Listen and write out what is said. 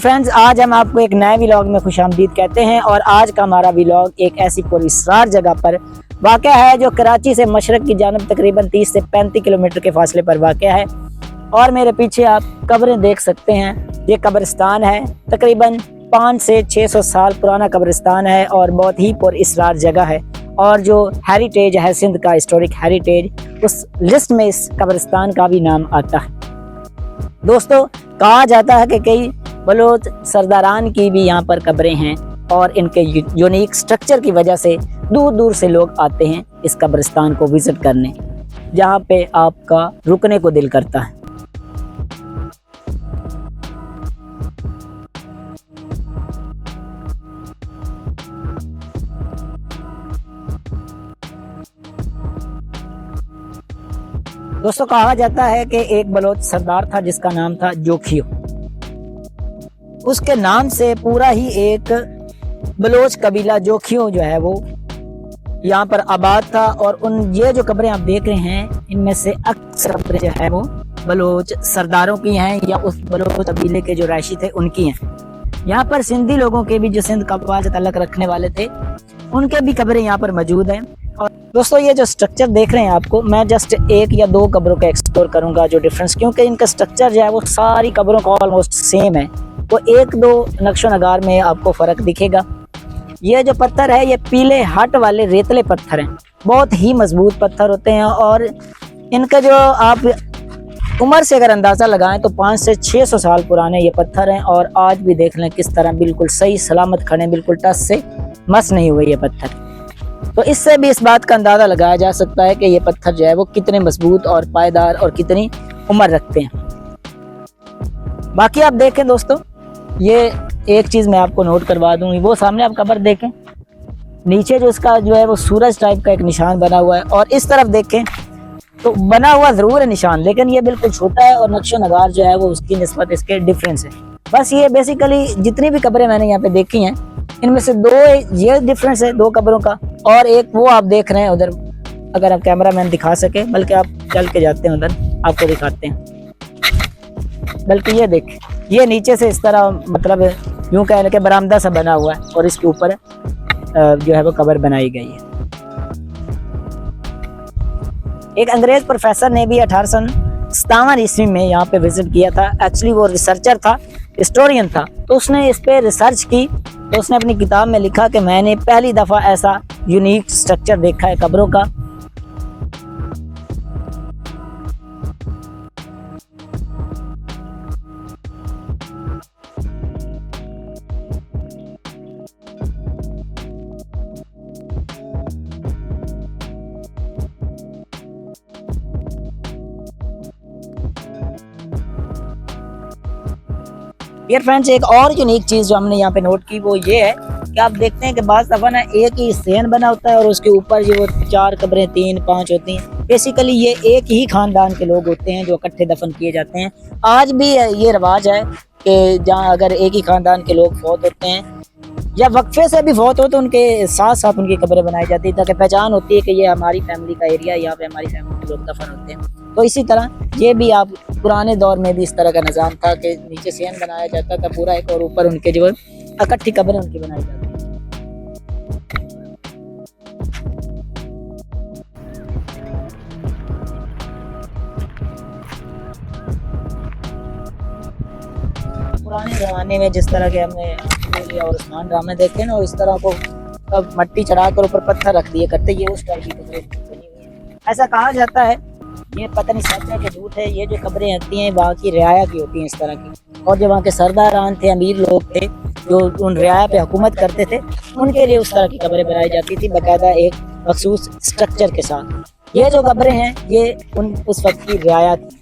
Friends, आज हम आपको एक नए व्लॉग में खुशामदीद कहते हैं। और आज का हमारा व्लॉग एक ऐसी पुरअसरार जगह पर वाक़या है जो कराची से मशरक की जानब तकरीबन 30 से 35 किलोमीटर के फासले पर वाक़या है। और मेरे पीछे आप कब्रें देख सकते हैं। ये कब्रिस्तान है, तकरीबन 500 से 600 साल पुराना कब्रिस्तान है और बहुत ही पुरअसरार जगह है। और जो हेरिटेज है, सिंध का हिस्टोरिक हेरिटेज, उस लिस्ट में इस कब्रिस्तान का भी नाम आता है। दोस्तों, कहा जाता है कि कई बलोच सरदारान की भी यहाँ पर कब्रें हैं और इनके यूनिक स्ट्रक्चर की वजह से दूर दूर से लोग आते हैं इस कब्रिस्तान को विजिट करने, जहाँ पे आपका रुकने को दिल करता है। दोस्तों, कहा जाता है कि एक बलोच सरदार था जिसका नाम था जोखियो। उसके नाम से पूरा ही एक बलोच कबीला जोखियो जो है वो यहाँ पर आबाद था। और ये जो कब्रें आप देख रहे हैं, इनमें से अक्सर कब्रें जो है वो बलोच सरदारों की हैं या उस बलोच कबीले के जो रैशी थे उनकी हैं। यहाँ पर सिंधी लोगों के भी, जो सिंध कब्बा से तल्लुक़ रखने वाले थे, उनके भी कब्रें यहाँ पर मौजूद हैं। और दोस्तों, ये जो स्ट्रक्चर देख रहे हैं आपको, मैं जस्ट एक या दो कब्रों का एक्सप्लोर करूंगा जो डिफरेंस, क्योंकि इनका स्ट्रक्चर जो है वो सारी कब्रों का ऑलमोस्ट सेम है। तो एक दो नक्शो नगार में आपको फ़र्क दिखेगा। ये जो पत्थर है, ये पीले हट वाले रेतले पत्थर हैं, बहुत ही मजबूत पत्थर होते हैं। और इनका जो आप उम्र से अगर अंदाज़ा लगाएं तो 500 से 600 साल पुराने ये पत्थर हैं। और आज भी देख लें किस तरह बिल्कुल सही सलामत खड़े, बिल्कुल टस से मस नहीं हुए ये पत्थर। तो इससे भी इस बात का अंदाज़ा लगाया जा सकता है कि ये पत्थर जो है वो कितने मजबूत और पायदार और कितनी उम्र रखते हैं। बाकी आप देखें दोस्तों, ये एक चीज़ मैं आपको नोट करवा दूंगी, वो सामने आप कब्र देखें, नीचे जो इसका जो है वो सूरज टाइप का एक निशान बना हुआ है। और इस तरफ देखें तो बना हुआ ज़रूर है निशान, लेकिन ये बिल्कुल छोटा है और नक्शो नगार जो है वो उसकी निस्बत इसके डिफरेंस है। बस ये बेसिकली जितनी भी कब्रें मैंने यहाँ पे देखी हैं, इनमें से दो ये डिफरेंस है दो कब्रों का। और एक वो आप देख रहे हैं उधर, अगर आप कैमरा मैन दिखा सके, बल्कि आप चल के जाते हैं उधर, आपको दिखाते हैं। बल्कि ये देख, ये नीचे से इस तरह, मतलब यूं कह के बरामदा सा बना हुआ है और इसके ऊपर जो है वो कब्र बनाई गई है। एक अंग्रेज प्रोफेसर ने भी 1857 ईस्वी में यहाँ पे विजिट किया था। एक्चुअली वो रिसर्चर था, हिस्टोरियन था, तो उसने इस पे रिसर्च की। तो उसने अपनी किताब में लिखा कि मैंने पहली दफ़ा ऐसा यूनिक स्ट्रक्चर देखा है कब्रों का। डियर फ्रेंड्स, एक और यूनिक चीज़ जो हमने यहाँ पे नोट की वो ये है कि आप देखते हैं कि बाज़ दफ़ा ना एक ही सेन बना होता है और उसके ऊपर जो वो 4 कब्रें 3-5 होती हैं। बेसिकली ये एक ही खानदान के लोग होते हैं जो इकट्ठे दफन किए जाते हैं। आज भी ये रिवाज है कि जहाँ अगर एक ही खानदान के लोग फौत होते हैं या वक्फे से भी फौत हो तो उनके साथ साथ उनकी कब्रें बनाई जाती है, ताकि पहचान होती है कि ये हमारी फैमिली का एरिया, यहाँ पे हमारी फैमिली के लोग दफन होते हैं। तो इसी तरह ये भी आप पुराने दौर में भी इस तरह का निज़ाम था कि नीचे सेन बनाया जाता था पूरा एक, और ऊपर उनके जो इकट्ठी कब्रें उनकी बनाई जाती थी। पुराने ज़माने में जिस तरह के हमने और उस्मान ड्रामे देखे ना, इस तरह को अब मट्टी चढ़ाकर ऊपर पत्थर रख दिए करते, ये उस टाइप की कब्रें बनी हुई हैं। ऐसा कहा जाता है, ये पता नहीं सच है कि झूठ है, ये जो कब्रें होती हैं वहाँ की रियाया की होती हैं इस तरह की। और जो वहाँ के सरदारान थे, अमीर लोग थे जो उन रियाया पे हुकूमत करते थे, उनके लिए उस तरह की कब्रें बनाई जाती थी बाकायदा एक मखसूस स्ट्रक्चर के साथ। ये जो कब्रें हैं ये उस वक्त की रियाया थी।